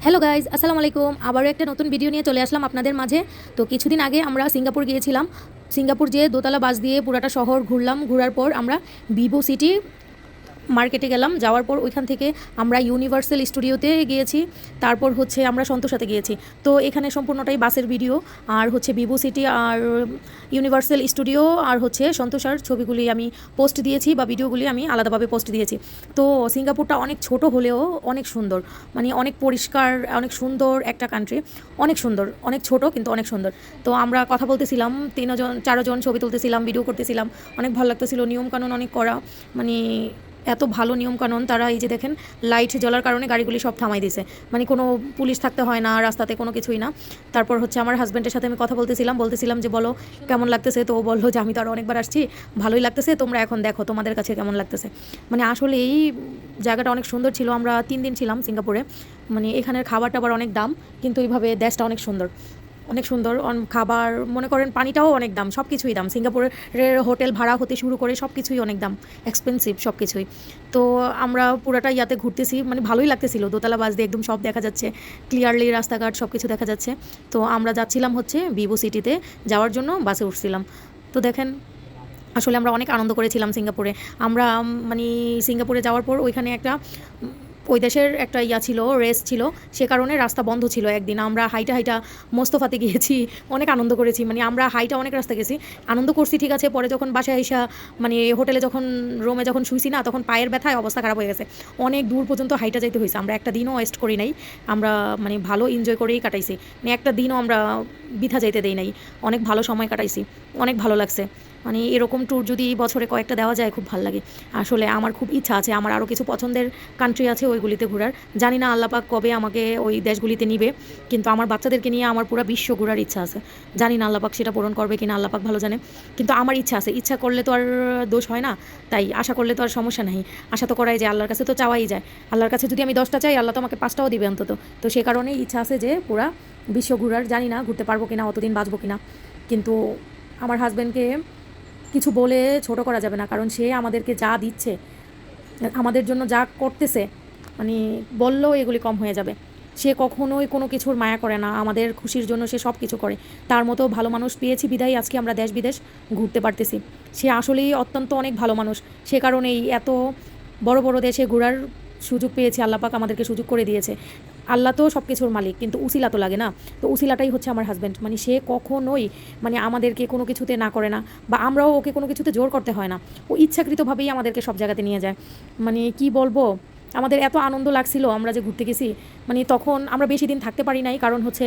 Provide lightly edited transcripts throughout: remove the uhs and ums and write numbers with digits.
Hello guys, আসসালামু আলাইকুম। আবারও একটা নতুন ভিডিও নিয়ে চলে আসলাম আপনাদের মাঝে। তো কিছুদিন আগে আমরা সিঙ্গাপুর গিয়েছিলাম। সিঙ্গাপুর যেয়ে দোতলা বাস দিয়ে পুরাটা শহর ঘুরলাম। ঘোরার পর আমরা ভিভো সিটি মার্কেটে গেলাম। যাওয়ার পর ওইখান থেকে আমরা ইউনিভার্সাল স্টুডিওতে গিয়েছি। তারপর হচ্ছে আমরা সন্তোষাতে গিয়েছি। তো এখানে সম্পূর্ণটাই বাসের ভিডিও, আর হচ্ছে ভিভো সিটি আর ইউনিভার্সাল স্টুডিও আর হচ্ছে সন্তোষার ছবিগুলি আমি পোস্ট দিয়েছি বা ভিডিওগুলি আমি আলাদাভাবে পোস্ট দিয়েছি। তো সিঙ্গাপুরটা অনেক ছোট হলেও অনেক সুন্দর, মানে অনেক পরিষ্কার, অনেক সুন্দর একটা কান্ট্রি। অনেক সুন্দর, অনেক ছোট কিন্তু অনেক সুন্দর। তো আমরা কথা বলতেছিলাম, 3-4 জন ছবি তুলতেছিলাম, ভিডিও করতেছিলাম। অনেক ভালো লাগতেছিল। নিয়মকানুন অনেক করা, মানে এত ভালো নিয়মকানুন। তারা এই যে দেখেন, লাইট জ্বলার কারণে গাড়িগুলি সব থামাই দিছে, মানে কোনো পুলিশ থাকতে হয় না রাস্তাতে, কোনো কিছুই না। তারপর হচ্ছে আমার হাজব্যান্ডের সাথে আমি কথা বলতেছিলাম যে বলো কেমন লাগতেছে। তো ও বললো যে আমি তো আরও অনেকবার আসছি, ভালোই লাগতেছে, তোমরা এখন দেখো তোমাদের কাছে কেমন লাগতেছে। মানে আসলে এই জায়গাটা অনেক সুন্দর ছিল। আমরা 3 দিন ছিলাম সিঙ্গাপুরে। মানে এখানের খাবার টাবার অনেক দাম, কিন্তু এইভাবে দেশটা অনেক সুন্দর, অনেক সুন্দর। খাবার মনে করেন, পানিটাও অনেক দাম, সব কিছুই দাম। সিঙ্গাপুরের হোটেল ভাড়া হতে শুরু করে সব কিছুই অনেক দাম, এক্সপেন্সিভ সব কিছুই। তো আমরা পুরাটা ইয়াতে ঘুরতেছি, মানে ভালোই লাগতেছিল। দোতলা বাস দিয়ে একদম সব দেখা যাচ্ছে, ক্লিয়ারলি রাস্তাঘাট সব কিছু দেখা যাচ্ছে। তো আমরা যাচ্ছিলাম হচ্ছে ভিভো সিটিতে যাওয়ার জন্য, বাসে উঠছিলাম। তো দেখেন, আসলে আমরা অনেক আনন্দ করেছিলাম সিঙ্গাপুরে। আমরা মানে সিঙ্গাপুরে যাওয়ার পর ওইখানে একটা ওই দেশের একটা ছিল, রেস ছিল, সে কারণে রাস্তা বন্ধ ছিল একদিন। আমরা হাইটা মোস্তফাতে গিয়েছি, অনেক আনন্দ করেছি। মানে আমরা হাইটা অনেক রাস্তা গেছি, আনন্দ করছি, ঠিক আছে। পরে যখন বাসায় আইসা, মানে হোটেলে যখন রুমে যখন শুইছি না, তখন পায়ের ব্যথায় অবস্থা খারাপ হয়ে গেছে। অনেক দূর পর্যন্ত হাইটা যাইতে হয়েছে। আমরা একটা দিনও ওয়েস্ট করি নাই, আমরা মানে ভালো এনজয় করেই কাটাইছি। মানে একটা দিনও আমরা বৃথা যাইতে দেই নাই, অনেক ভালো সময় কাটাইছি, অনেক ভালো লাগছে। মানে এরকম ট্যুর যদি বছরে কয়েকটা দেওয়া যায় খুব ভালো লাগে। আসলে আমার খুব ইচ্ছা আছে, আমার আরও কিছু পছন্দের কান্ট্রি আছে ওইগুলিতে ঘোরার। জানি না আল্লাপাক কবে আমাকে ওই দেশগুলিতে নিবে, কিন্তু আমার বাচ্চাদেরকে নিয়ে আমার পুরো বিশ্ব ঘোরার ইচ্ছা আছে। জানি না আল্লাপাক সেটা পূরণ করবে কিনা, আল্লাপাক ভালো জানে। কিন্তু আমার ইচ্ছা আছে, ইচ্ছা করলে তো আর দোষ হয় না, তাই আশা করলে তো আর সমস্যা নেই। আশা তো করাই যায়, আল্লাহর কাছে তো চাওয়াই যায়। আল্লাহর কাছে যদি আমি 10টা চাই, আল্লাহ তো আমাকে 5টাও দিবে অন্তত। তো সে কারণেই ইচ্ছা আছে যে পুরা বিশ্ব ঘোরার। জানি না ঘুরতে পারবো কিনা, অতদিন বাঁচবো কিনা। কিন্তু আমার হাজব্যান্ডকে কিছু বলে ছোট করা যাবে না, কারণ সে আমাদেরকে যা দিচ্ছে, আমাদের জন্য যা করতেছে, মানে বললেও এগুলি কম হয়ে যাবে। সে কখনোই কোনো কিছুর মায়া করে না, আমাদের খুশির জন্য সে সব কিছু করে। তার মতো ভালো মানুষ পেয়েছি বিদায় আজকে আমরা দেশ বিদেশ ঘুরতে পারতেছি। সে আসলেই অত্যন্ত অনেক ভালো মানুষ, সে কারণেই এত বড় বড় দেশে ঘোরার সুযোগ পেয়েছি। আল্লাপাক আমাদেরকে সুযোগ করে দিয়েছে। আল্লাহ তো সব কিছুর মালিক, কিন্তু উসিলা তো লাগে না। তো উসিলাটাই হচ্ছে আমার হাজব্যান্ড। মানে সে কখনোই মানে আমাদেরকে কোনো কিছুতে না করে না, বা আমরাও ওকে কোনো কিছুতে জোর করতে হয় না। ও ইচ্ছাকৃতভাবেই আমাদেরকে সব জায়গাতে নিয়ে যায়। মানে কি বলবো, আমাদের এত আনন্দ লাগছিল আমরা যে ঘুরতে গেছি। মানে তখন আমরা বেশি দিন থাকতে পারি নাই, কারণ হচ্ছে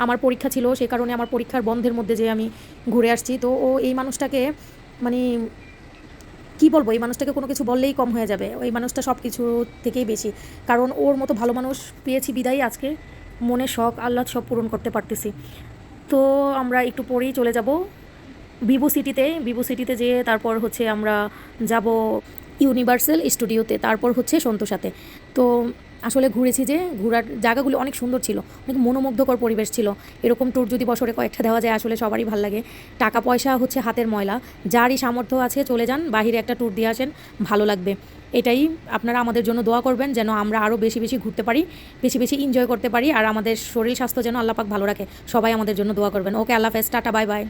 আমার পরীক্ষা ছিল, সেই কারণে আমার পরীক্ষার বন্ধের মধ্যে যে আমি ঘুরে আসছি। তো ও এই মানুষটাকে, মানে কি বলবো, এই মানুষটাকে কোনো কিছু বললেই কম হয়ে যাবে। ওই মানুষটা সব কিছু থেকেই বেশি, কারণ ওর মতো ভালো মানুষ পেয়েছি বিদায় আজকে মনে শখ আহ্লাদ সব পূরণ করতে পারতেছি। তো আমরা একটু পরেই চলে যাব ভিভো সিটিতে যেয়ে তারপর হচ্ছে আমরা যাব ইউনিভার্সাল স্টুডিওতে, তারপর হচ্ছে সন্তোষাতে। তো আসলে ঘুরেছি, যে ঘোরার জায়গাগুলো অনেক সুন্দর ছিল, অনেক মনোমুগ্ধকর পরিবেশ ছিল। এরকম ট্যুর যদি বছরে কয়েকটা দেওয়া যায়, আসলে সবারই ভালো লাগে। টাকা পয়সা হচ্ছে হাতের ময়লা, যারই সামর্থ্য আছে চলে যান, বাহিরে একটা ট্যুর দিয়ে আসেন, ভালো লাগবে। এটাই আপনারা আমাদের জন্য দোয়া করবেন, যেন আমরা আরও বেশি বেশি ঘুরতে পারি, বেশি বেশি এনজয় করতে পারি, আর আমাদের শরীর স্বাস্থ্য যেন আল্লাহ পাক ভালো রাখে। সবাই আমাদের জন্য দোয়া করবেন। ওকে, আল্লাহ হাফেজ, টাটা, বাই বাই।